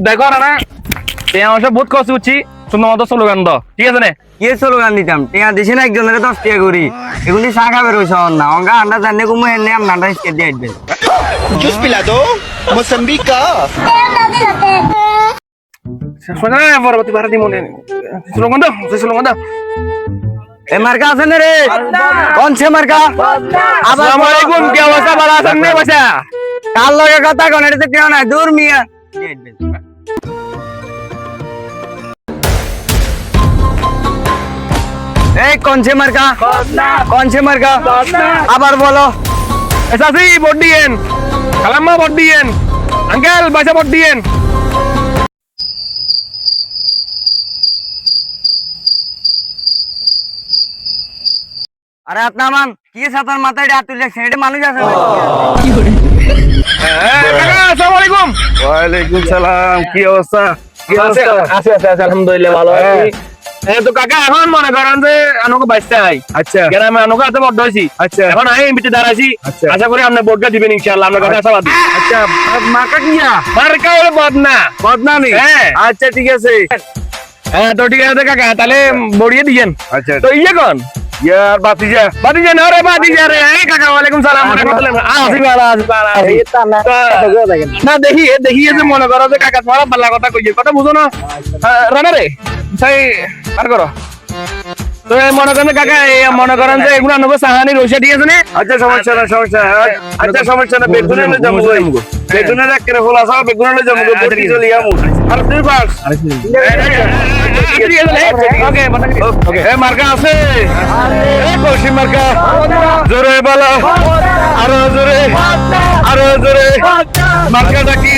দেখো না বহুত খরচ করছি সুন্দর মতো স্লোগান দাও ঠিক আছে না কি স্লোগান দিতাম টিয়া দিছি না একজনের 10 টাকা করি এগুলি চা খাবে রইছ না অঙ্গা আন্ডা জানে কুমু এনে আম নান্ডা স্কেট দিয়ে আইবেন জুস পিলা দো মোসাম্বি কা শোনা পরবর্তী ভারতী মনে স্লোগান দাও এ মার্কা আছে না রে কোন সে মার্কা আসসালামু আলাইকুম কি অবস্থা ভালো আছেন না বাসা কাল লগে কথা কোন এটা কেউ না দূর মিয়া এই কোন সে মার্কা আবার বলো এসাসি ভোট দিয়েন খালাম্মা ভোট দিয়েন আঙ্কেল বাসা ভোট দিয়েন আরে আপনার মান কি সাতার মাথায় হাত তুলে সেটা মানুষ আছে আসসালামু আলাইকুম ওয়ালাইকুম সালাম কি অবস্থা আছে আলহামদুলিল্লাহ ভালো আছি তো কাকা এখন মনে করেন যে আনুকে বাইসতে আই আচ্ছা গ্রামে আনুকে হাতে ভোট দিয়েছি আচ্ছা এখন আই এমপিতে দাঁড়াইছি আচ্ছা। আশা করি আপনি ভোটটা দিবেন ইনশাআল্লাহ আপনার কথা আশাবাদী আচ্ছা মার্কা কিয়া মার্কা হলো বদনা বদনামি হ্যাঁ। আচ্ছা ঠিক আছে হ্যাঁ তো ঠিক আছে কাকা তাহলে বড়িয়ে দিয়েন আচ্ছা তো ইয়ে কোন ইয়ার বাতিজা বাতিজা না রে বাতিজা রে এই কাকা ওয়ালাইকুম সালাম না দেখি যে মনে করো যে কাকা তোমার ভালো কথা কইছে কথা বুঝো না রানা রে তাই আর করো তো মনে করেন কাকা মনে করেন যে এগুলো নেবো সাহানি রসে ঠিক আছে না আচ্ছা সমস্যা না আচ্ছা সমস্যা না বেগুনে না যাবো বেগুনের এক করে খোলা সব বেগুনে না যাবো বটি চলি আমু আর তুই পাস ওকে মার্কা আছে কৌশি মার্কা জোরে বলো আরো জোরে মার্কাটা কি